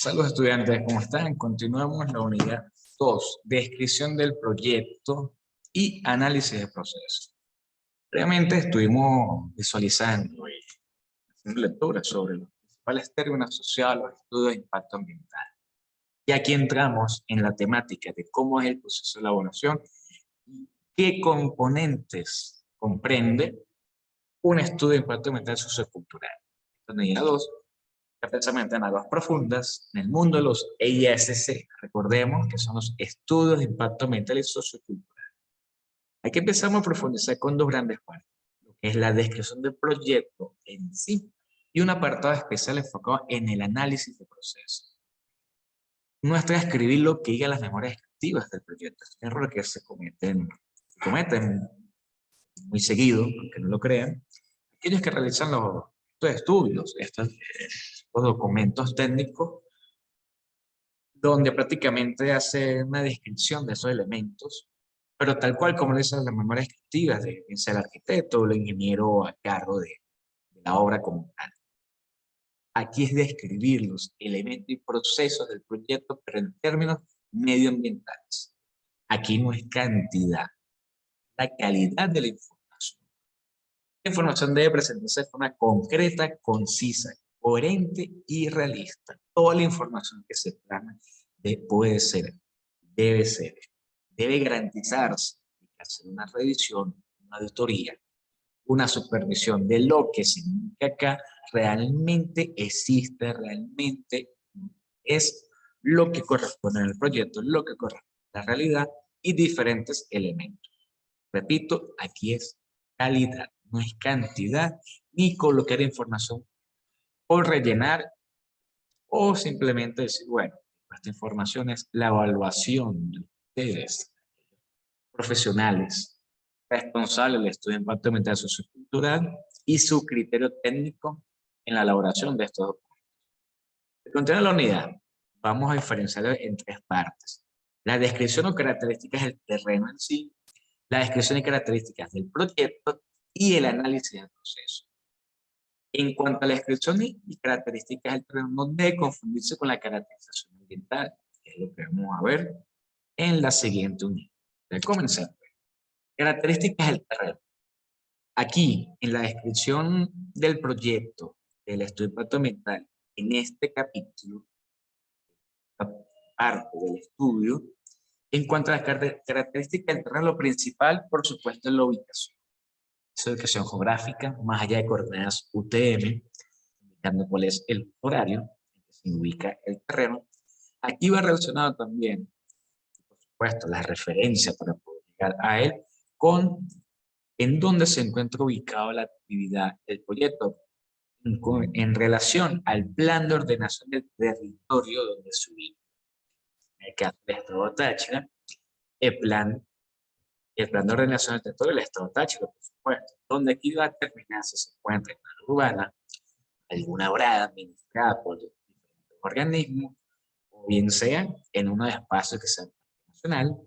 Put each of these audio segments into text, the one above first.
Saludos estudiantes, ¿cómo están? Continuamos la unidad 2, descripción del proyecto y análisis de procesos. Previamente estuvimos visualizando y haciendo lectura sobre los principales términos asociados a los estudios de impacto ambiental. Y aquí entramos en la temática de cómo es el proceso de elaboración y qué componentes comprende un estudio de impacto ambiental sociocultural. Esta unidad 2 precisamente en aguas profundas, en el mundo de los EISC. Recordemos que son los estudios de impacto ambiental y sociocultural. Aquí empezamos a profundizar con dos grandes partes, lo que es la descripción del proyecto en sí y un apartado especial enfocado en el análisis de procesos. Nuestra escribir lo que diga las memorias activas del proyecto. Es un error que se cometen muy seguido, aunque no lo crean, aquellos que realizan estos estudios, estos documentos técnicos, donde prácticamente hace una descripción de esos elementos, pero tal cual como lo dicen las memorias escritas de el arquitecto o el ingeniero a cargo de la obra como tal. Aquí es describir los elementos y procesos del proyecto, pero en términos medioambientales. Aquí no es cantidad, la calidad de la información. La información debe presentarse de forma concreta, concisa, coherente y realista. Toda la información que se plana puede ser, debe garantizarse, hacer una revisión, una auditoría, una supervisión de lo que significa acá realmente existe, realmente es lo que corresponde en el proyecto, lo que corresponde a la realidad y diferentes elementos. Repito, aquí es calidad, no es cantidad, ni colocar información por rellenar o simplemente decir, bueno, esta información es la evaluación de ustedes, profesionales, responsables del estudio de impacto ambiental sociocultural y su criterio técnico en la elaboración de estos documentos. El contenido de la unidad, vamos a diferenciarlo en tres partes. La descripción o características del terreno en sí, la descripción y características del proyecto y el análisis del proceso. En cuanto a la descripción y características del terreno, no debe confundirse con la caracterización ambiental, que es lo que vamos a ver en la siguiente unidad. Comencemos. Características del terreno. Aquí, en la descripción del proyecto, del estudio de impacto ambiental, en este capítulo, parte del estudio, en cuanto a las características del terreno, lo principal, por supuesto, es la ubicación. Es ubicación geográfica, más allá de coordenadas UTM, indicando cuál es el horario en que se ubica el terreno. Aquí va relacionado también, por supuesto, la referencia para poder llegar a él, con en dónde se encuentra ubicada la actividad del proyecto en relación al plan de ordenación del territorio donde se ubica. En el caso del Estado Táchira, el plan de ordenación del territorio del Estado Táchira, por supuesto, donde aquí va a terminar si se encuentra en una urbana, alguna brada administrada por diferentes organismos, o bien sea en uno de espacios que sea nacional,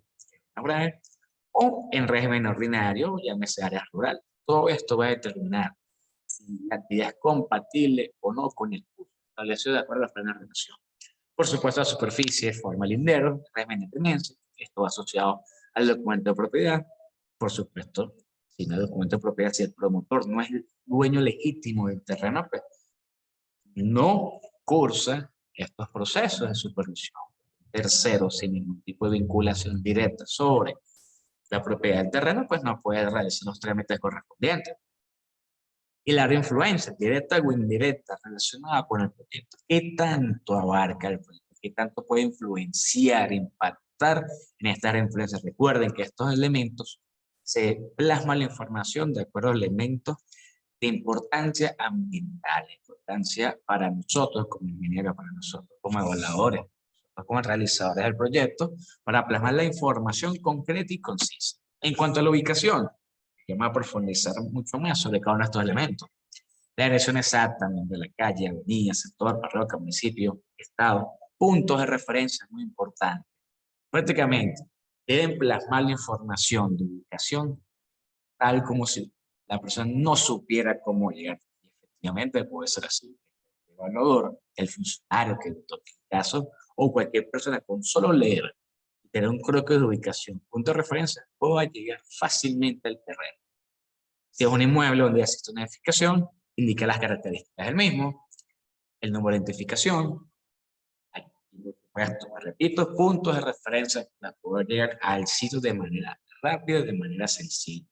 o en régimen ordinario, llámese área rural. Todo esto va a determinar si la actividad es compatible o no con el curso establecido de acuerdo a la plena ordenación. Por supuesto, la superficie, forma lindero, régimen de tenencia, esto va asociado al documento de propiedad. Por supuesto, si no hay documento de propiedad, si el promotor no es el dueño legítimo del terreno, pues no cursa estos procesos de supervisión. Tercero, sin ningún tipo de vinculación directa sobre la propiedad del terreno, pues no puede realizar los trámites correspondientes. Y la influencia directa o indirecta relacionada con el proyecto. ¿Qué tanto abarca el proyecto? ¿Qué tanto puede influenciar, impactar en estas influencias? Recuerden que estos elementos se plasma la información de acuerdo a elementos de importancia ambiental, importancia para nosotros como ingenieros, para nosotros como evaluadores, nosotros como realizadores del proyecto, para plasmar la información concreta y concisa. En cuanto a la ubicación, vamos a profundizar mucho más sobre cada uno de estos elementos. La dirección exacta de la calle, avenida, sector, parroquia, municipio, estado, puntos de referencia muy importantes. Prácticamente deben plasmar la información de ubicación tal como si la persona no supiera cómo llegar. Y efectivamente puede ser así. El evaluador, el funcionario que le toque caso, o cualquier persona con solo leer y tener un croquis de ubicación, punto de referencia, pueda llegar fácilmente al terreno. Si es un inmueble donde existe una edificación, indica las características del mismo, el número de identificación, aquí, por supuesto, repito, puntos de referencia para poder llegar al sitio de manera rápida, de manera sencilla.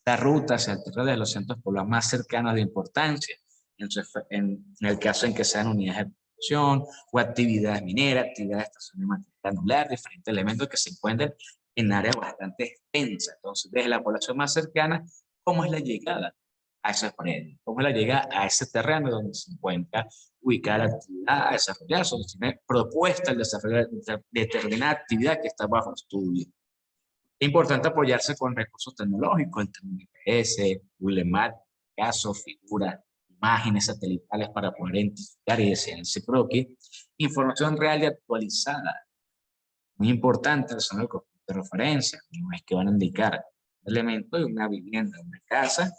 La ruta hacia el terreno de los centros poblados más cercanos de importancia, en el caso en que sean unidades de producción o actividades mineras, actividades de estacionamiento granular, diferentes elementos que se encuentran en áreas bastante extensas. Entonces, desde la población más cercana, ¿cómo es la llegada a ese predio? ¿Cómo es la llegada a ese terreno donde se encuentra ubicada la actividad a desarrollar? Donde se tiene propuesta el desarrollo de determinada actividad que está bajo estudio. Es importante apoyarse con recursos tecnológicos, el GPS, Google Maps, casos, figuras, imágenes satelitales para poder identificar y diseñar ese croquis. Información real y actualizada. Muy importante, el sonoro de referencia, no es que van a indicar un elemento de una vivienda, una casa,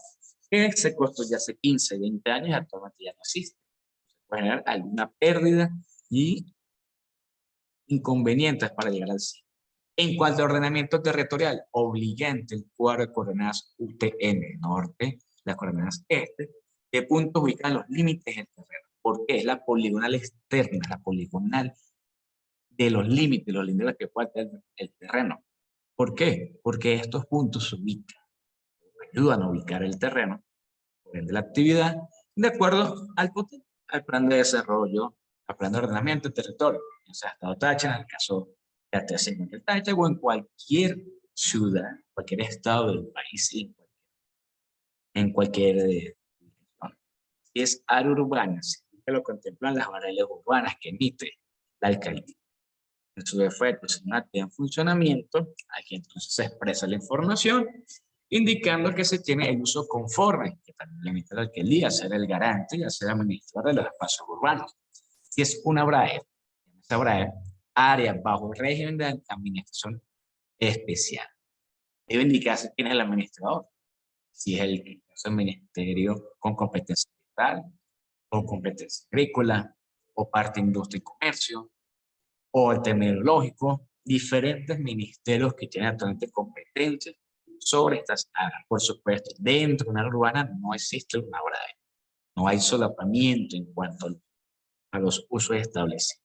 que se construyó hace 15, 20 años y actualmente ya no existe. Puede generar alguna pérdida y inconvenientes para llegar al sitio. En cuanto a ordenamiento territorial, obligante el cuadro de coordenadas UTM, norte, las coordenadas este, qué puntos ubican los límites del terreno. Porque es la poligonal externa, la poligonal de los límites que puede tener el terreno. ¿Por qué? Porque estos puntos se ubican, ayudan a ubicar el terreno, por ende la actividad, de acuerdo al plan de desarrollo, al plan de ordenamiento del territorio. O sea, Estado Táchira, en el caso de Atención del Táchira, o en cualquier ciudad, cualquier estado del país, en cualquier zona. Si es área urbana, si lo contemplan las variables urbanas que emite la alcaldía. En su defecto, si no tiene funcionamiento, aquí entonces se expresa la información indicando que se tiene el uso conforme, que también limita la alcaldía a ser el garante y a ser administrador de los espacios urbanos. Si es una esa BRAE, área bajo el régimen de administración especial, debe indicarse quién es el administrador, si es el ministerio con competencia ambiental, o competencia agrícola, o parte de industria y comercio, o el tecnológico, diferentes ministerios que tienen actualmente competencia sobre estas áreas. Por supuesto, dentro de una área urbana no existe una BRAE, no hay solapamiento en cuanto a los usos establecidos.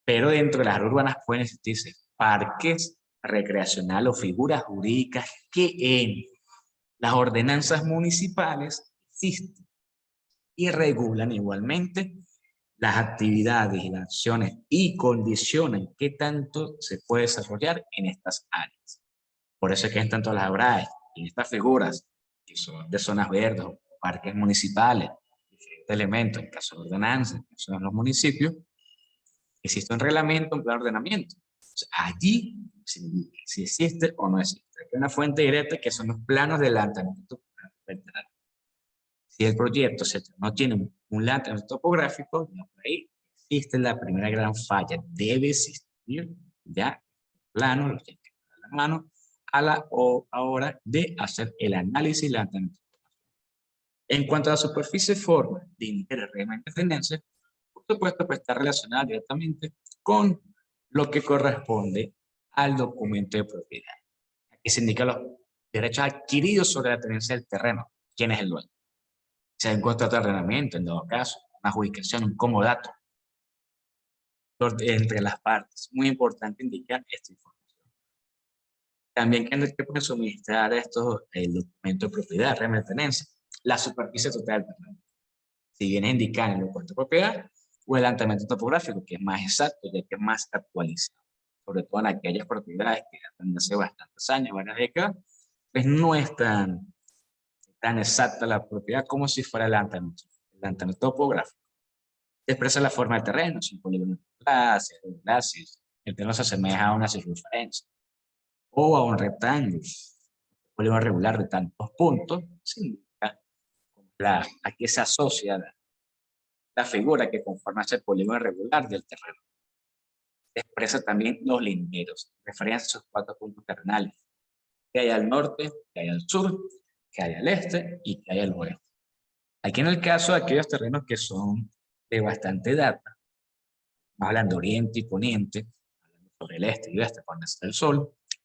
Pero dentro de las áreas urbanas pueden existirse parques recreacionales o figuras jurídicas que en las ordenanzas municipales existen y regulan igualmente las actividades y las acciones y condiciones que tanto se puede desarrollar en estas áreas. Por eso es que en tanto las BRAE y estas figuras que son de zonas verdes o parques municipales, diferentes elementos en caso de ordenanza, en caso de los municipios, existe un reglamento, un plan de ordenamiento. O sea, allí si existe o no existe. Hay una fuente directa que son los planos de levantamiento. Si el proyecto no tiene un levantamiento topográfico, no, por ahí existe la primera gran falla. Debe existir ya plano, lo tiene que tener a la mano a la hora de hacer el análisis y levantamiento. En cuanto a la superficie forma de indicar el régimen de tendencia, por supuesto, pues está relacionada directamente con lo que corresponde al documento de propiedad. Aquí se indican los derechos adquiridos sobre la tenencia del terreno. ¿Quién es el dueño? Si hay un contrato de arrendamiento, en todo caso, una adjudicación, un comodato entre las partes. Muy importante indicar esta información. También que puede suministrar estos el documento de propiedad, régimen de tenencia, la superficie total del terreno. Si viene a indicar en el documento de propiedad, o el adelantamiento topográfico, que es más exacto, ya que es más actualizado, sobre todo en aquellas propiedades que datan de hace bastantes años, varias décadas, pues no es tan exacta la propiedad como si fuera el adelantamiento topográfico. Se expresa la forma del terreno, sin polígonos glacis, el terreno se asemeja a una circunferencia o a un rectángulo, un polígono regular de tantos puntos, significa a qué se asocia la figura que conforma ese polígono regular del terreno. Expresa también los linderos, referencia a esos 4 puntos terrenales, que hay al norte, que hay al sur, que hay al este y que hay al oeste. Aquí en el caso de aquellos terrenos que son de bastante data, Hablan de oriente y poniente, hablando sobre el este y oeste, por donde está el sol,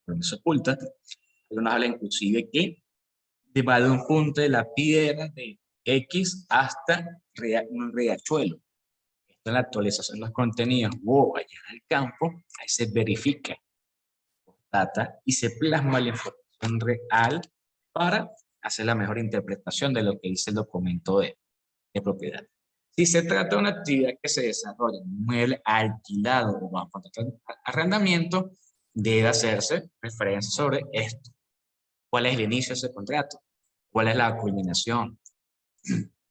por donde se oculta. Algunos hablan inclusive que va de un punto de la piedra de X hasta un riachuelo. Esto en la actualización de los contenidos, allá en el campo, ahí se verifica, data, y se plasma la información real para hacer la mejor interpretación de lo que dice el documento de propiedad. Si se trata de una actividad que se desarrolla en un mueble alquilado o bajo contrato de arrendamiento, debe hacerse referencia sobre esto. ¿Cuál es el inicio de ese contrato? ¿Cuál es la culminación?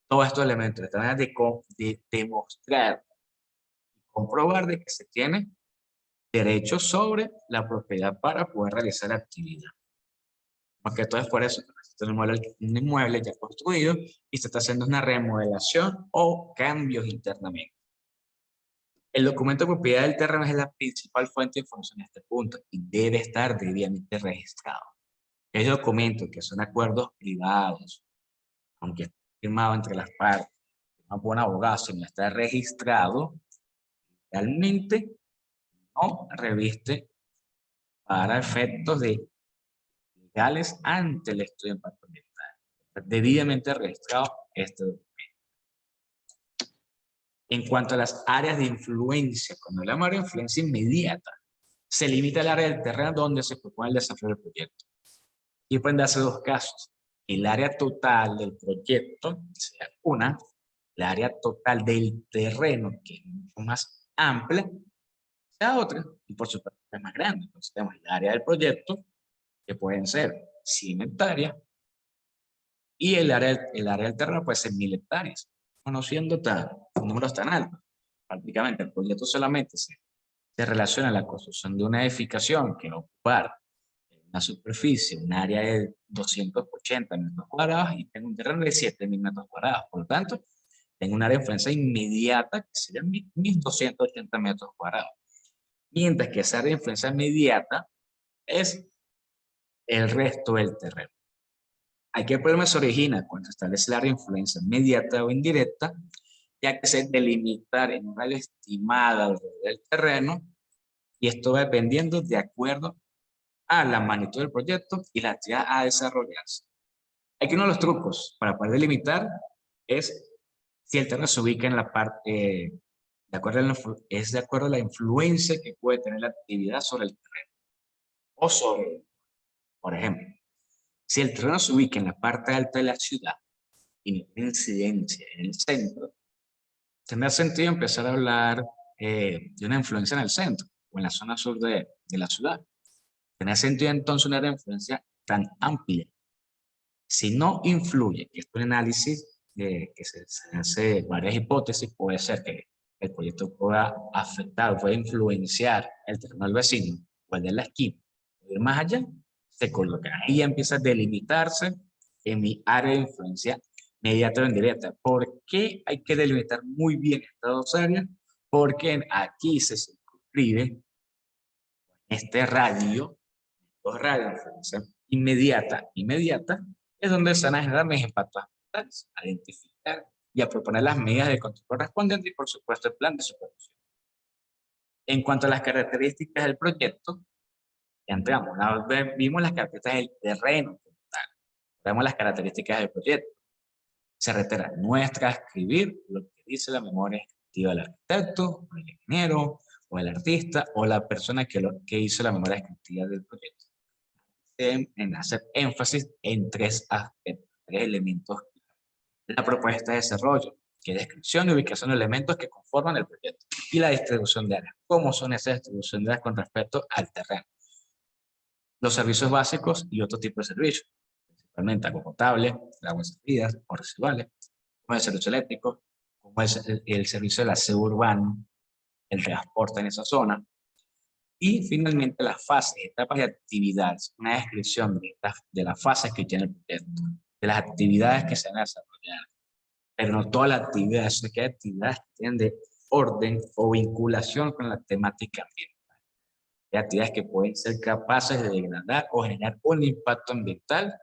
Todos estos elementos tratan de demostrar y comprobar de que se tiene derechos sobre la propiedad para poder realizar la actividad. Porque todo es por eso, un inmueble ya construido y se está haciendo una remodelación o cambios internamente. El documento de propiedad del terreno es la principal fuente de información en este punto y debe estar debidamente registrado. El documento, que son acuerdos privados, aunque esté firmado entre las partes, no por un abogado, si no está registrado, realmente no reviste para efectos legales ante el estudio de impacto ambiental. Está debidamente registrado este documento. En cuanto a las áreas de influencia, cuando hablamos de influencia inmediata, se limita al área del terreno donde se propone el desarrollo del proyecto. Y pueden darse dos casos. El área total del proyecto, sea una, el área total del terreno, que es mucho más amplia, sea otra, y por supuesto es más grande. Entonces tenemos el área del proyecto, que pueden ser 100 hectáreas, y el área del terreno puede ser 1000 hectáreas, conociendo números tan altos. Prácticamente el proyecto solamente se relaciona a la construcción de una edificación que va a ocupar una superficie, un área de 280 metros cuadrados y tengo un terreno de 7000 metros cuadrados. Por lo tanto, tengo un área de influencia inmediata que serían 1280 metros cuadrados. Mientras que esa área de influencia inmediata es el resto del terreno. Aquí el problema se origina cuando se establece el área de influencia inmediata o indirecta, ya que se delimitar en un área estimada del terreno, y esto va dependiendo de acuerdo a la magnitud del proyecto y la actividad a desarrollarse. Aquí uno de los trucos para poder delimitar es si el terreno se ubica en la parte, es de acuerdo a la influencia que puede tener la actividad sobre el terreno. O sobre, por ejemplo, si el terreno se ubica en la parte alta de la ciudad y no tiene incidencia en el centro, tendrá sentido empezar a hablar de una influencia en el centro o en la zona sur de la ciudad. Tendrá sentido entonces una influencia tan amplia. Si no influye, que es un análisis que se hace varias hipótesis, puede ser que el proyecto pueda afectar, pueda influenciar el terreno del vecino o el de la esquina, o ir más allá, se coloca. Ahí empieza a delimitarse en mi área de influencia inmediata o indirecta. ¿Por qué hay que delimitar muy bien estas dos áreas? Porque aquí se circunscribe este radio, dos radios de influencia inmediata, es donde se van a generar mis impactos ambientales, a identificar y a proponer las medidas de control correspondientes y, por supuesto, el plan de supervisión. En cuanto a las características del proyecto, ya entramos, vimos las características del terreno, vemos las características del proyecto. Se reitera, no es transcribir lo que dice la memoria descriptiva del arquitecto, o el ingeniero, o el artista, o la persona que hizo la memoria descriptiva del proyecto. En hacer énfasis en tres aspectos, tres elementos. La propuesta de desarrollo, que es descripción y ubicación de elementos que conforman el proyecto, y la distribución de áreas. ¿Cómo son esas distribución de áreas con respecto al terreno? Los servicios básicos y otro tipo de servicios, principalmente agua potable, aguas servidas o residuales, como el servicio eléctrico, como el servicio del aseo urbano, el transporte en esa zona. Y finalmente las fases, etapas y actividades, una descripción de las fases que tiene el proyecto, de las actividades que se van a desarrollar, pero no todas las actividades, sino que hay actividades que tienen de orden o vinculación con la temática ambiental. Hay actividades que pueden ser capaces de degradar o generar un impacto ambiental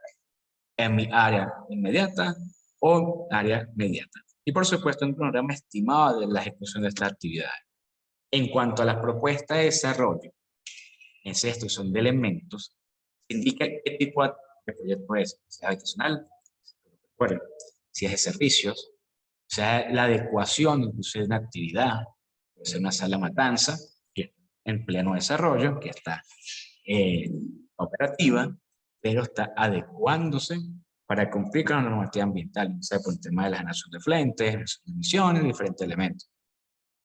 en mi área inmediata o área mediata. Y por supuesto un programa estimado de la ejecución de estas actividades. En cuanto a la propuesta de desarrollo, esa destrucción de elementos, indica qué tipo de proyecto es, si es habitacional, bueno, si es de servicios, o sea, la adecuación incluso de una actividad, puede ser una sala de matanza, que está en pleno desarrollo, que está operativa, pero está adecuándose para cumplir con la normativa ambiental, o sea, por el tema de la generación de flentes, generación de emisiones, diferentes elementos.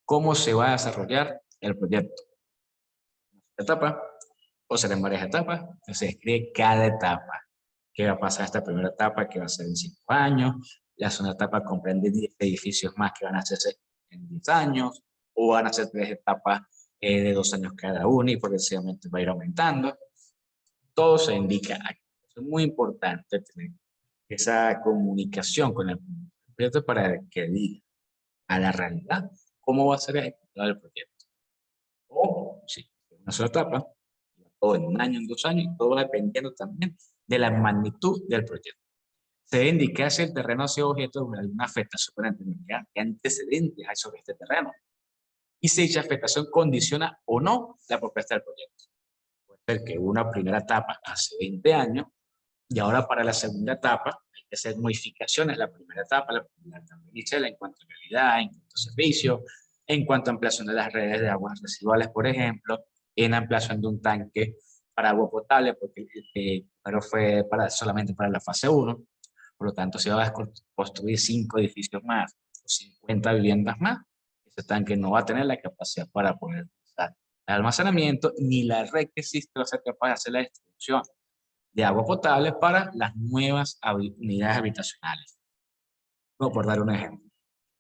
¿Cómo se va a desarrollar el proyecto? ¿Etapa? ¿O será en varias etapas? Entonces, se describe cada etapa. ¿Qué va a pasar esta primera etapa, que va a ser en 5 años? La segunda etapa comprende 10 edificios más que van a hacerse en 10 años, o van a ser 3 etapas de 2 años cada una y progresivamente va a ir aumentando. Todo se indica aquí. Es muy importante tener esa comunicación con el proyecto para que diga a la realidad cómo va a ser ejecutado el proyecto. O, sí, una sola etapa, o en 1 año, en 2 años, todo va dependiendo también de la magnitud del proyecto. Se debe indicar si el terreno ha sido objeto de alguna afectación por anterioridad, qué antecedentes hay sobre este terreno, y si dicha afectación condiciona o no la propuesta del proyecto. Puede ser que una primera etapa hace 20 años, y ahora para la segunda etapa hay que hacer modificaciones. La primera etapa, la etapa inicial, en cuanto a realidad, en cuanto a servicio, en cuanto a ampliación de las redes de aguas residuales, por ejemplo, en ampliación de un tanque para agua potable, porque pero fue solamente para la fase 1. Por lo tanto, si vas a construir 5 edificios más o 50 viviendas más, ese tanque no va a tener la capacidad para poder usar el almacenamiento, ni la red que existe va a ser capaz de hacer la distribución de agua potable para las nuevas unidades habitacionales. Como por dar un ejemplo.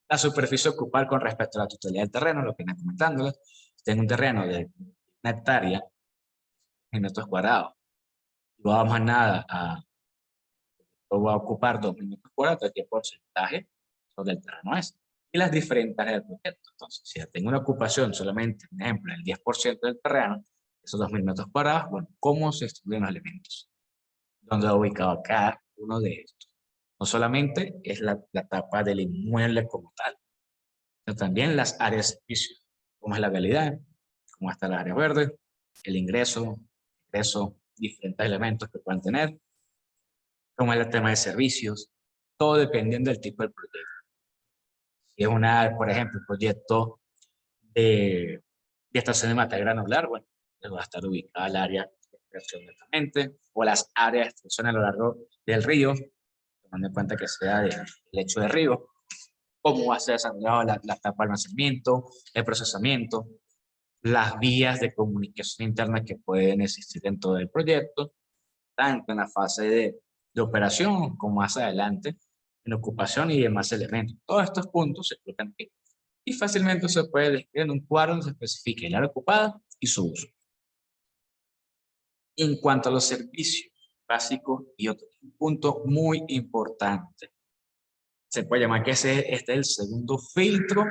La superficie ocupar con respecto a la totalidad del terreno, lo que están comentándoles. Si tengo un terreno de 1 hectárea en metros cuadrados, y vamos a nada va a ocupar 2.000 metros cuadrados, ¿qué porcentaje sobre el terreno es? Y las diferentes áreas del proyecto. Entonces, si tengo una ocupación solamente, por ejemplo, el 10% del terreno, esos 2.000 metros cuadrados, bueno, ¿cómo se distribuyen los elementos? ¿Dónde va ubicado cada uno de estos? No solamente es la etapa del inmueble como tal, sino también las áreas de servicio, cómo es la vialidad, cómo están las áreas verdes, el ingreso, diferentes elementos que puedan tener, cómo es el tema de servicios, todo dependiendo del tipo del proyecto. Si es por ejemplo, un proyecto de estación de materia granular, bueno, va a estar ubicada el área de extracción netamente, o las áreas de extracción a lo largo del río, tomando en cuenta que sea del lecho de río, cómo va a ser desarrollado la etapa de almacenamiento, el procesamiento, las vías de comunicación interna que pueden existir dentro del proyecto, tanto en la fase de operación como más adelante en ocupación y demás elementos. Todos estos puntos se explican aquí y fácilmente se puede describir en un cuadro donde se especifique el área ocupada y su uso. En cuanto a los servicios básicos y otro punto muy importante, se puede llamar que este es el segundo filtro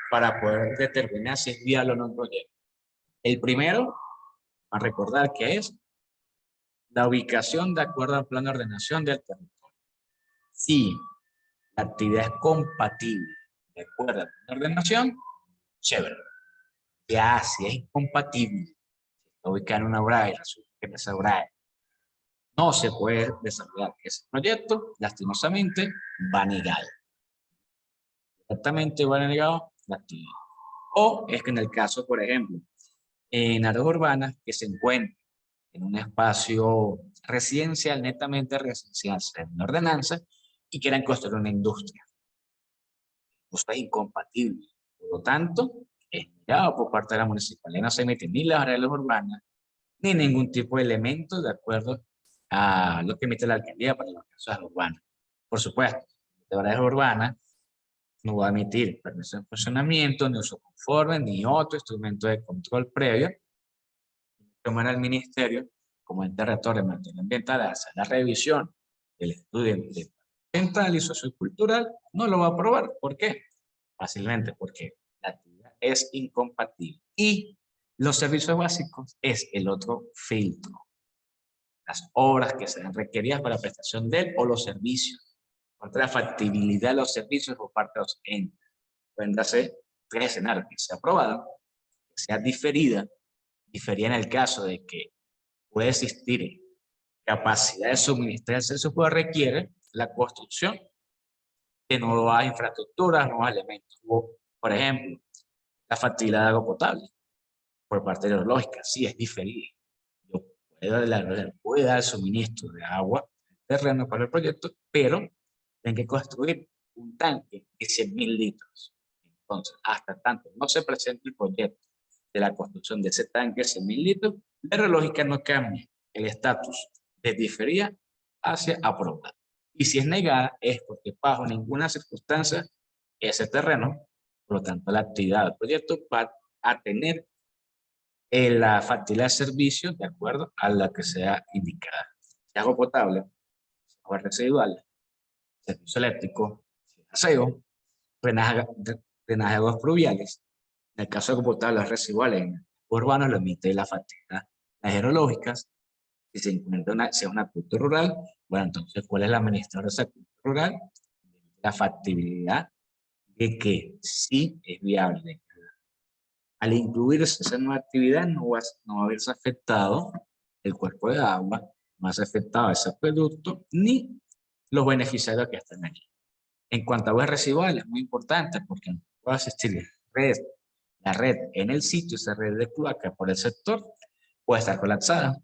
para poder determinar si es viable o no un proyecto. El primero, a recordar que es la ubicación de acuerdo al plan de ordenación del territorio. Si la actividad es compatible de acuerdo al plan de ordenación, chévere. Ya si es incompatible, ubicar una OBRAE, resulta que esa OBRAE no se puede desarrollar ese proyecto, lastimosamente va negado. Exactamente va negado la actividad. O es que en el caso, por ejemplo, en áreas urbanas que se encuentran en un espacio residencial, netamente residencial, en una ordenanza, y quieran construir una industria. Esto es incompatible. Por lo tanto, es negado por parte de la municipalidad. No se emiten ni las áreas urbanas, ni ningún tipo de elemento de acuerdo a lo que emite la alcaldía para los casos urbanos. Por supuesto, de áreas urbanas no va a emitir permiso de funcionamiento, ni uso conforme, ni otro instrumento de control previo. Tomar al ministerio como ente rector de materia ambiental a hacer la revisión del estudio ambiental y sociocultural, no lo va a aprobar. ¿Por qué? Fácilmente porque la actividad es incompatible. Y los servicios básicos es el otro filtro. Las obras que serán requeridas para la prestación de él o los servicios. Contra la factibilidad de los servicios por parte de los entes. Pueden darse 3 escenarios que sea aprobado, sea diferida en el caso de que puede existir capacidad de suministrar el servicio, pues requiere la construcción de nuevas infraestructuras, nuevos elementos. Por ejemplo, la factibilidad de agua potable por parte hidrológica, sí es diferida. Yo puedo dar suministro de agua al terreno para el proyecto, pero tengo que construir un tanque de 100.000 litros. Entonces, hasta tanto no se presente el proyecto de la construcción de ese tanque de 100.000 litros, la hidrológica no cambia el estatus de diferida hacia aprobada. Y si es negada, es porque bajo ninguna circunstancia ese terreno, por lo tanto la actividad del proyecto va a tener la factibilidad de servicio de acuerdo a la que sea indicada. Si agua potable, agua residual, servicio eléctrico, aseo, drenaje, drenaje de aguas pluviales. En el caso de agua potable, las residuales urbanos lo emite la factibilidad. Las hidrológicas, si se encuentra si es una cultura rural, bueno, entonces, ¿cuál es la administradora de esa cultura rural? La factibilidad de que sí es viable. Al incluirse esa nueva actividad, no va a haberse afectado el cuerpo de agua, no se ha afectado ese producto, ni los beneficiarios que están allí. En cuanto a aguas residuales, es muy importante porque no puede existir la red en el sitio, esa red de cloaca por el sector, puede estar colapsada.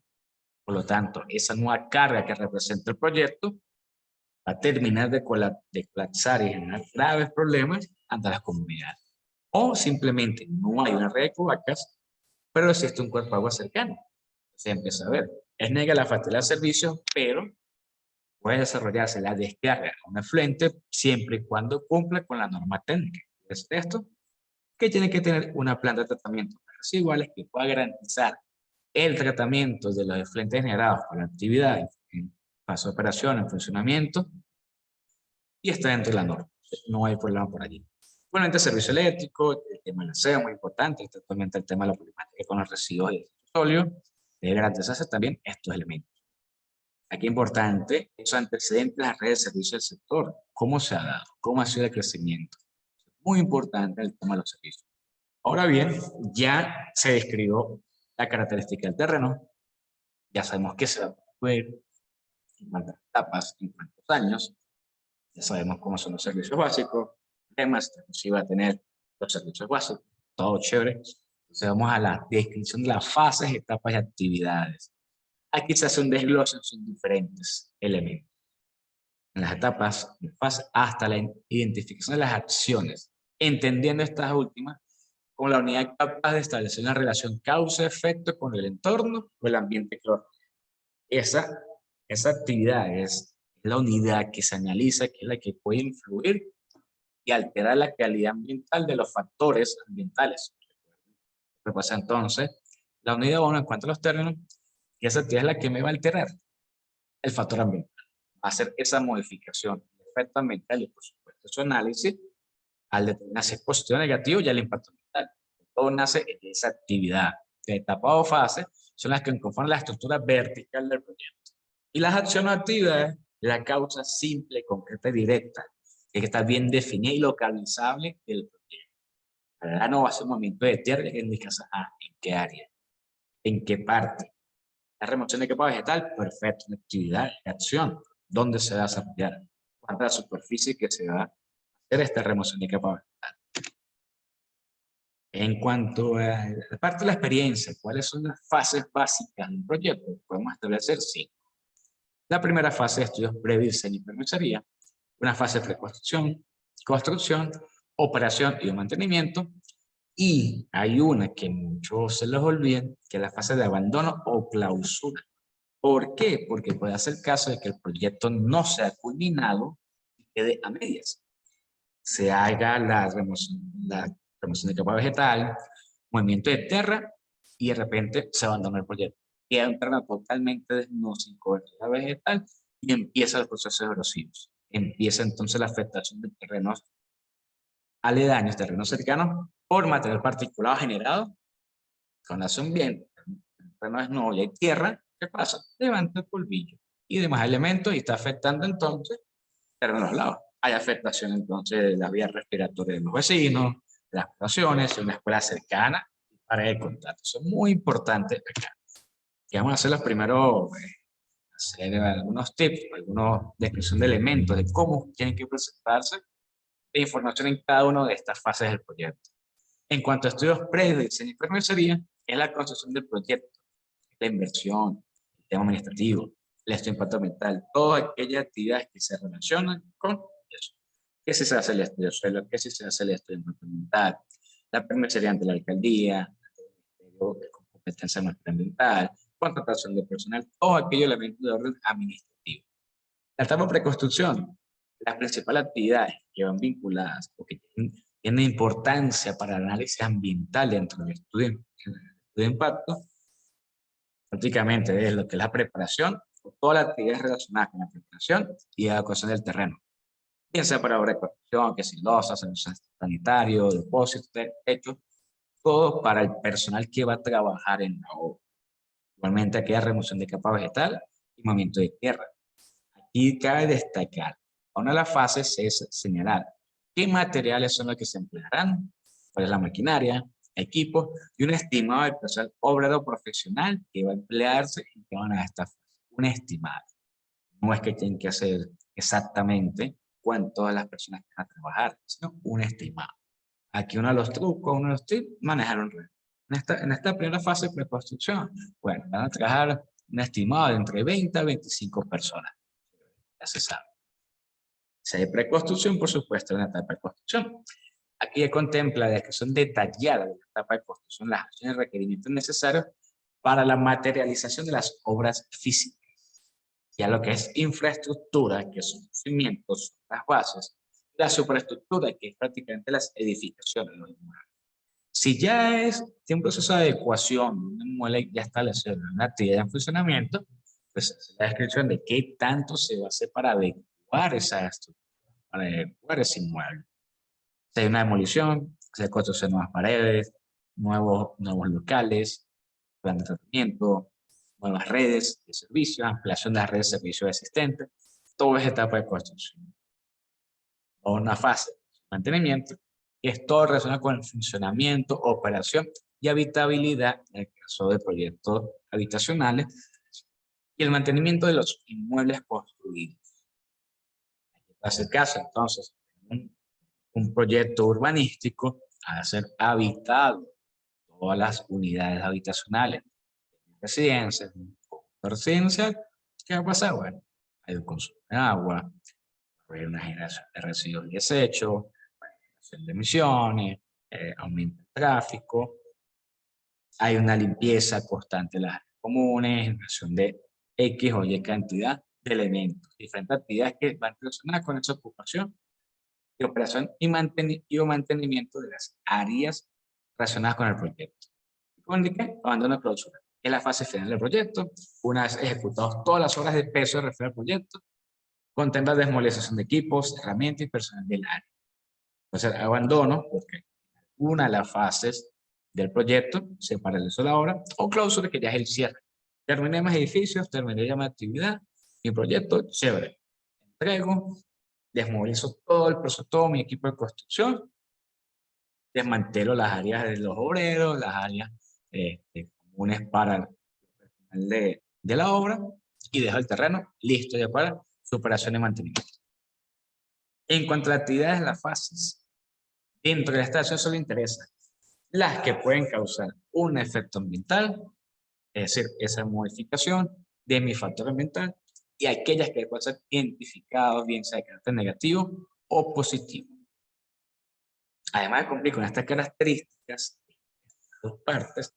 Por lo tanto, esa nueva carga que representa el proyecto va a terminar de colapsar y generar graves problemas ante las comunidades. O simplemente no hay una red de cloacas, pero existe un cuerpo de agua cercano. Se empieza a ver, es nega la facilidad de servicio, pero puede desarrollarse la descarga a un afluente siempre y cuando cumpla con la norma técnica. Es esto que tiene que tener una planta de tratamiento de residuales que pueda garantizar el tratamiento de los efluentes generados por la actividad en fase de operación, en funcionamiento, y está dentro de la norma. No hay problema por allí. Bueno, el servicio eléctrico, el tema del aseo, muy importante, actualmente el tema de la problemática con los residuos y el sólido, debe garantizarse también estos elementos. Aquí importante, los antecedentes de las redes de servicio del sector, cómo se ha dado, cómo ha sido el crecimiento. Muy importante el tema de los servicios. Ahora bien, ya se describió la característica del terreno, ya sabemos qué se va a construir, en cuántas etapas, en cuántos años, ya sabemos cómo son los servicios básicos, temas, si va a tener los servicios básicos, todo chévere. Entonces vamos a la descripción de las fases, etapas y actividades. Aquí se hace un desglose, son diferentes elementos. En las etapas, hasta la identificación de las acciones, entendiendo estas últimas como la unidad capaz de establecer una relación causa-efecto con el entorno o el ambiente que lo esa actividad es la unidad que se analiza, que es la que puede influir y alterar la calidad ambiental de los factores ambientales. ¿Qué pasa entonces? La unidad 1 en cuanto a los términos, que esa actividad es la que me va a alterar el factor ambiental. Va a hacer esa modificación del efecto ambiental y por supuesto su análisis al determinar si es positivo o negativo ya el impacto ambiental. Todo nace en esa actividad. De etapa o fase son las que conforman la estructura vertical del proyecto. Y las acciones activas, la causa simple, concreta y directa, que está bien definida y localizable del proyecto. Para no va a ser un movimiento de tierra que indica en qué área, en qué parte. La remoción de capa vegetal, perfecto, una actividad de acción, ¿dónde se va a desarrollar? ¿Cuánta la superficie que se va a hacer esta remoción de capa vegetal? En cuanto a la parte de la experiencia, ¿cuáles son las fases básicas de un proyecto? Podemos establecer 5. La primera fase de estudios previos, diseño y permiso sería una fase de preconstrucción, construcción, operación y mantenimiento. Y hay una que muchos se les olvida, que es la fase de abandono o clausura. ¿Por qué? Porque puede hacer caso de que el proyecto no sea culminado y quede a medias. Se haga la remoción de capa vegetal, movimiento de tierra y de repente se abandona el proyecto. Queda un terreno totalmente desnudo, sin cobertura vegetal y empieza el proceso erosivos. Empieza entonces la afectación de terrenos aledaños, terrenos cercanos, por material particulado generado con hace un viento. El terreno desnudo y hay tierra, ¿qué pasa? Levanta el polvillo y demás elementos y está afectando entonces terrenos al lado. Hay afectación entonces de las vías respiratorias de los vecinos, de las poblaciones, de una escuela cercana, área de contacto. Eso es muy importante acá. Y vamos a hacer los primeros, hacer algunos tips, algunos descripción de elementos, de cómo tienen que presentarse de información en cada una de estas fases del proyecto. En cuanto a estudios previos de diseño y permisología, es la concepción del proyecto, la inversión, el tema administrativo, el estudio de impacto ambiental, todas aquellas actividades que se relacionan con eso. ¿Qué si se hace el estudio de suelo? ¿Qué si se hace el estudio de impacto ambiental? La permisología ante la alcaldía, el ministerio con competencia ambiental, contratación de personal, todos aquellos elementos de orden administrativo. La etapa de preconstrucción, las principales actividades que van vinculadas o que tienen importancia para el análisis ambiental dentro del estudio de impacto, prácticamente es lo que es la preparación, o todas las actividades relacionadas con la preparación y adecuación del terreno. Bien sea para obra de construcción, que si losas, sanitario, depósitos, techos, todo para el personal que va a trabajar en la obra. Igualmente aquella remoción de capa vegetal y movimiento de tierra. Y cabe destacar, una de las fases es señalar qué materiales son los que se emplearán, cuál es la maquinaria, equipo y un estimado del personal obrero profesional que va a emplearse y que van a esta fase. Un estimado. No es que tienen que hacer exactamente cuántas las personas que van a trabajar, sino un estimado. Aquí uno de los trucos, uno de los tips, manejar un red. En esta primera fase de preconstrucción, bueno, van a trabajar un estimado de entre 20 a 25 personas. Ya se sabe. Si hay preconstrucción, por supuesto, una etapa de construcción. Aquí ya contempla la descripción detallada de la etapa de construcción, las acciones y requerimientos necesarios para la materialización de las obras físicas. Ya lo que es infraestructura, que son los cimientos, las bases, la superestructura, que es prácticamente las edificaciones, los inmuebles. Si ya tiene un proceso de adecuación, un inmueble ya establecido, una actividad en funcionamiento, pues la descripción de qué tanto se va a hacer para adecuar esa estructura, para adecuar ese inmueble. Si hay una demolición, se construyen nuevas paredes, nuevos locales, plan de tratamiento, nuevas redes de servicios, ampliación de las redes de servicios existentes, todo es etapa de construcción. O una fase de mantenimiento, que es todo relacionado con el funcionamiento, operación y habitabilidad en el caso de proyectos habitacionales y el mantenimiento de los inmuebles construidos. En este caso, entonces, un proyecto urbanístico ha de ser habitado, todas las unidades habitacionales, residencias, residencial, ¿qué va a pasar? Bueno, hay un consumo de agua, hay una generación de residuos y desechos, generación de emisiones, aumento del tráfico, hay una limpieza constante de las áreas comunes, generación de X o Y cantidad de elementos, diferentes actividades que van relacionadas con esa ocupación y operación y mantenimiento de las áreas relacionadas con el proyecto. ¿Con qué? Abandono de clausura. Es la fase final del proyecto. Una vez ejecutadas todas las horas de peso de refiere al proyecto, contempla desmovilización de equipos, herramientas y personal del área. Entonces, abandono, porque una de las fases del proyecto se paralizó la obra, o clausura, que ya es el cierre. Terminé más edificios, terminé ya mi actividad, mi proyecto, chévere. Entrego, desmovilizo todo el proceso, todo mi equipo de construcción, desmantelo las áreas de los obreros, las áreas comunes para el personal de la obra y dejo el terreno listo ya para su operación y mantenimiento. En cuanto a actividades de las fases, dentro de esta acción solo interesan las que pueden causar un efecto ambiental, es decir, esa modificación de mi factor ambiental, y aquellas que pueden ser identificadas, bien sea de carácter negativo o positivo. Además de cumplir con estas características, dos partes,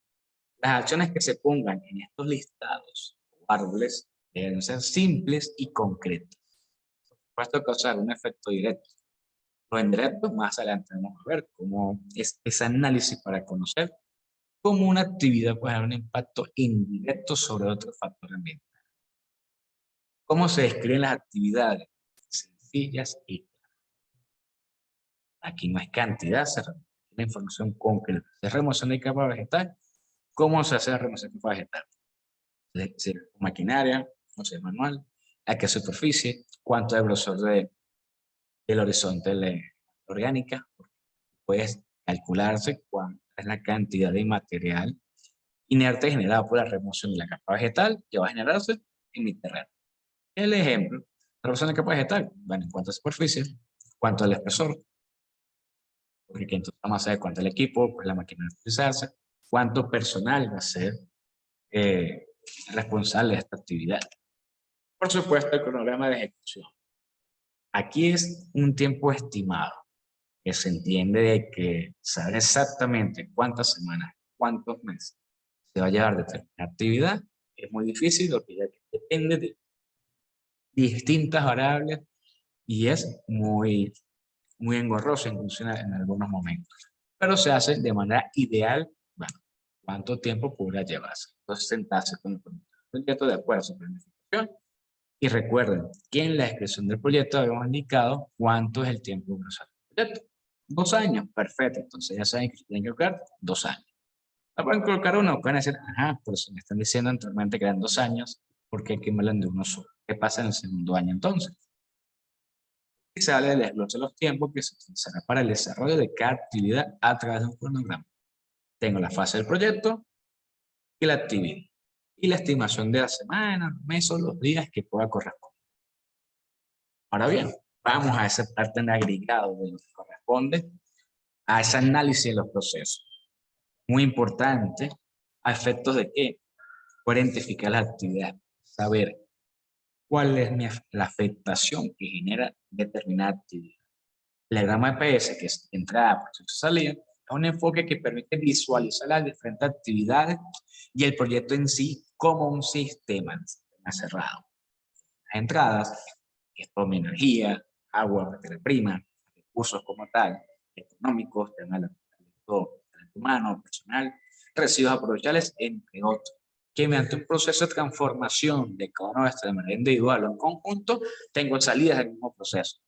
las acciones que se pongan en estos listados o árboles deben ser simples y concretas. Por supuesto, causar un efecto directo. Lo indirecto, más adelante vamos a ver cómo es ese análisis para conocer cómo una actividad puede haber un impacto indirecto sobre otro factor ambiental. ¿Cómo se describen las actividades? Sencillas y claras. Aquí no hay cantidad, se requiere la información concreta. ¿Se remoción de capa vegetal? ¿Cómo se hace la remoción de capa vegetal? ¿Es maquinaria? ¿No sé, manual? ¿A qué superficie? ¿Cuánto es el grosor del horizonte orgánica? Puedes calcularse cuánta es la cantidad de material inerte generado por la remoción de la capa vegetal que va a generarse en mi terreno. El ejemplo, la remoción de la capa vegetal, bueno, en cuanto a superficie, cuánto el espesor, porque entonces vamos a saber cuánto el equipo, pues la máquina de utilizarse, cuánto personal va a ser responsable de esta actividad. Por supuesto, el cronograma de ejecución. Aquí es un tiempo estimado, que se entiende de que saber exactamente cuántas semanas, cuántos meses se va a llevar determinada actividad es muy difícil, porque ya depende de distintas variables y es muy engorroso incluso en algunos momentos. Pero se hace de manera ideal, bueno, cuánto tiempo podrá llevarse. Entonces, sentarse con el proyecto de acuerdo a su planificación. Y recuerden que en la descripción del proyecto habíamos indicado cuánto es el tiempo universal del proyecto. 2 años, perfecto. Entonces ya saben que tienen que colocar 2 años. La pueden colocar uno, pueden decir, ajá, pero si me están diciendo anteriormente que eran 2 años, ¿por qué aquí me hablan de uno solo? ¿Qué pasa en el segundo año entonces? Y sale el desglose de los tiempos que se utilizará para el desarrollo de cada actividad a través de un cronograma. Tengo la fase del proyecto y la actividad. Y la estimación de la semana, mes o los días que pueda corresponder. Ahora bien, vamos a esa parte en agregado de lo que corresponde a ese análisis de los procesos. Muy importante, a efectos de qué? Por identificar la actividad, saber cuál es la afectación que genera determinada actividad. El diagrama EPS, que es entrada, proceso, salida, es un enfoque que permite visualizar las diferentes actividades y el proyecto en sí como un sistema cerrado. Las entradas, que es toda mi energía, agua, materia prima, recursos como tal, económicos, talento humano, personal, residuos aprovechables, entre otros, que mediante un proceso de transformación de cada uno de estos de manera individual o en conjunto, tengo salidas del mismo proceso.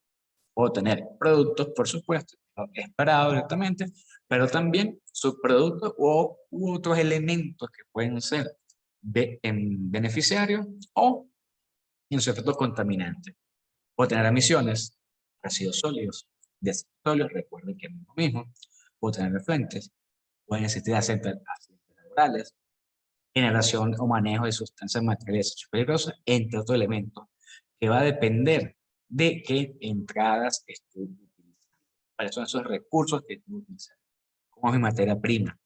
Puedo tener productos, por supuesto, esperado directamente, pero también subproductos u otros elementos que pueden ser beneficiarios o en su efecto contaminante. Puedo tener emisiones, residuos sólidos, desechos sólidos, recuerden que no es lo mismo. Puedo tener refluentes, pueden existir accidentes laborales, generación o manejo de sustancias materiales peligrosas, entre otros elementos, que va a depender de qué entradas estoy utilizando. ¿Cuáles son esos recursos que estoy utilizando? ¿Cómo es mi materia prima?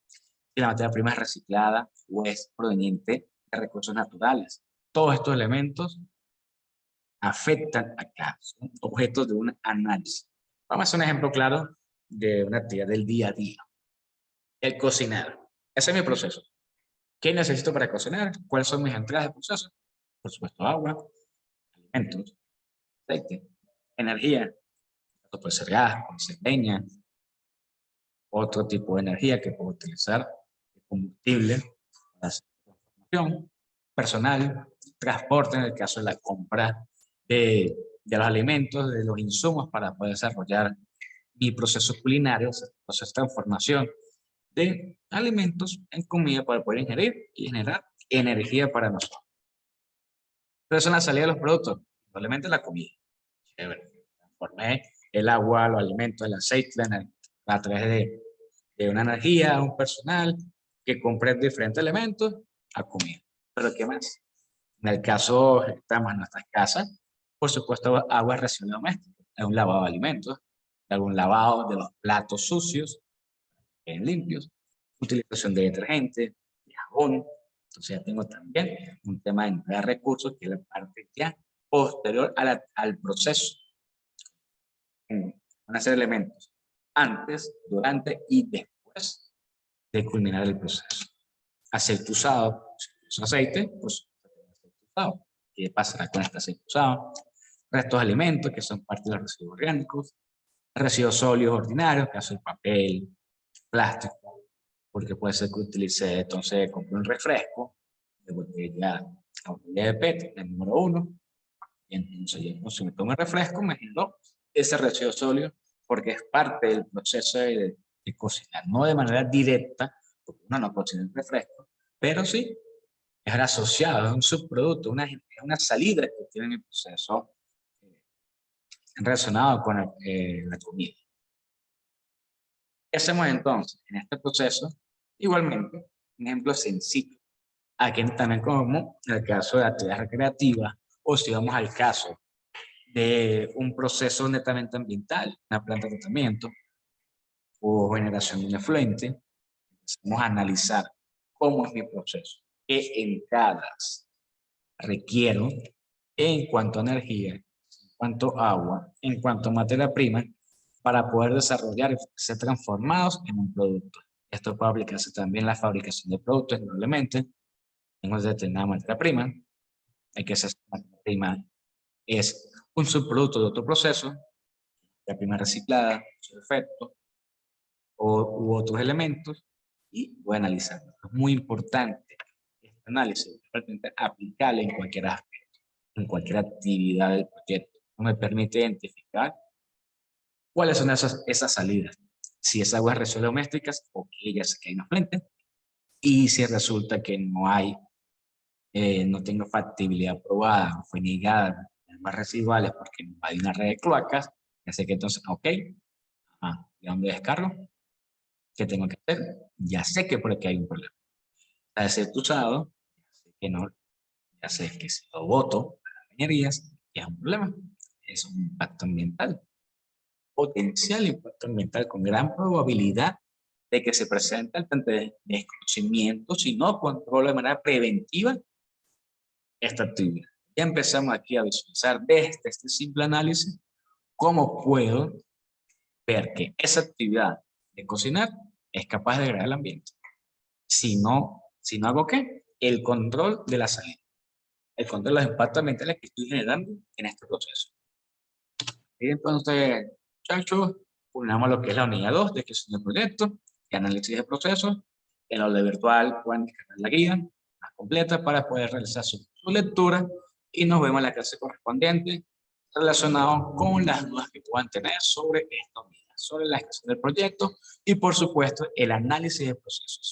Si la materia prima es reciclada o es proveniente de recursos naturales. Todos estos elementos afectan acá, son objetos de un análisis. Vamos a hacer un ejemplo claro de una actividad del día a día. El cocinar. Ese es mi proceso. ¿Qué necesito para cocinar? ¿Cuáles son mis entradas de proceso? Por supuesto, agua, alimentos, aceite, energía. Esto puede ser gas, puede ser leña, otro tipo de energía que puedo utilizar, combustible, para hacer transformación, personal, transporte en el caso de la compra de los alimentos, de los insumos para poder desarrollar mi proceso culinario, proceso de transformación de alimentos en comida para poder ingerir y generar energía para nosotros. Entonces, en la salida de los productos, probablemente la comida. Chévere. Transformé el agua, los alimentos, el aceite, a través de una energía, un personal que compré diferentes elementos a comida. Pero ¿qué más? En el caso, estamos en nuestras casas, por supuesto, agua residual doméstica, es un lavado de alimentos, algún lavado de los platos sucios, bien limpios, utilización de detergente, de jabón. Entonces ya tengo también un tema de entrega de recursos, que es la parte ya posterior al proceso. Van a ser elementos antes, durante y después de culminar el proceso. Aceite usado, si es aceite, pues aceite usado. ¿Qué pasará con este aceite usado? Restos de alimentos, que son parte de los residuos orgánicos. Residuos sólidos ordinarios, que son papel, plástico, porque puede ser que utilice, entonces, compré un refresco de botella, la botella de PET, el número 1, y entonces si me tomo el refresco, me generó ese residuo sólido, porque es parte del proceso de cocinar, no de manera directa, porque uno no cocina el refresco, pero sí es asociado, es un subproducto, una salida que tiene mi proceso relacionado con la comida. ¿Qué hacemos entonces? En este proceso, igualmente, un ejemplo sencillo. Aquí también como en el caso de actividades recreativas, o si vamos al caso de un proceso netamente ambiental, una planta de tratamiento o generación de un efluente, vamos a analizar cómo es mi proceso, qué entradas requiero en cuanto a energía, en cuanto a agua, en cuanto a materia prima, para poder desarrollar y ser transformados en un producto. Esto puede aplicarse también en la fabricación de productos, probablemente, en una determinada materia prima. Hay que hacer materia prima es un subproducto de otro proceso, la prima reciclada, su efecto, u otros elementos, y voy a analizarlo. Es muy importante este análisis, realmente aplicable en cualquier aspecto, en cualquier actividad del proyecto. No me permite identificar cuáles son esas salidas. Si es aguas residuales domésticas, ok, ya sé que hay una fuente. Y si resulta que no hay, no tengo factibilidad probada, fue negada en aguas residuales porque no hay una red de cloacas, ya sé que entonces, ok, ¿de dónde descargo? ¿Qué tengo que hacer? Ya sé que por aquí hay un problema. Está desetusado, ya sé que no, ya sé que si lo boto a las cañerías, ya es un problema. Es un impacto ambiental, potencial impacto ambiental con gran probabilidad de que se presente ante desconocimiento, si no controlo de manera preventiva esta actividad. Ya empezamos aquí a visualizar desde este simple análisis cómo puedo ver que esa actividad de cocinar es capaz de degradar el ambiente. Si no hago qué, el control de la salida, el control de los impactos ambientales que estoy generando en este proceso. Y entonces, muchachos, unamos lo que es la unidad 2 de gestión de proyectos y análisis de procesos. En la aula virtual pueden descargar la guía más completa para poder realizar su lectura, y nos vemos en la clase correspondiente relacionado con las dudas que puedan tener sobre esto, sobre la gestión del proyecto y, por supuesto, el análisis de procesos.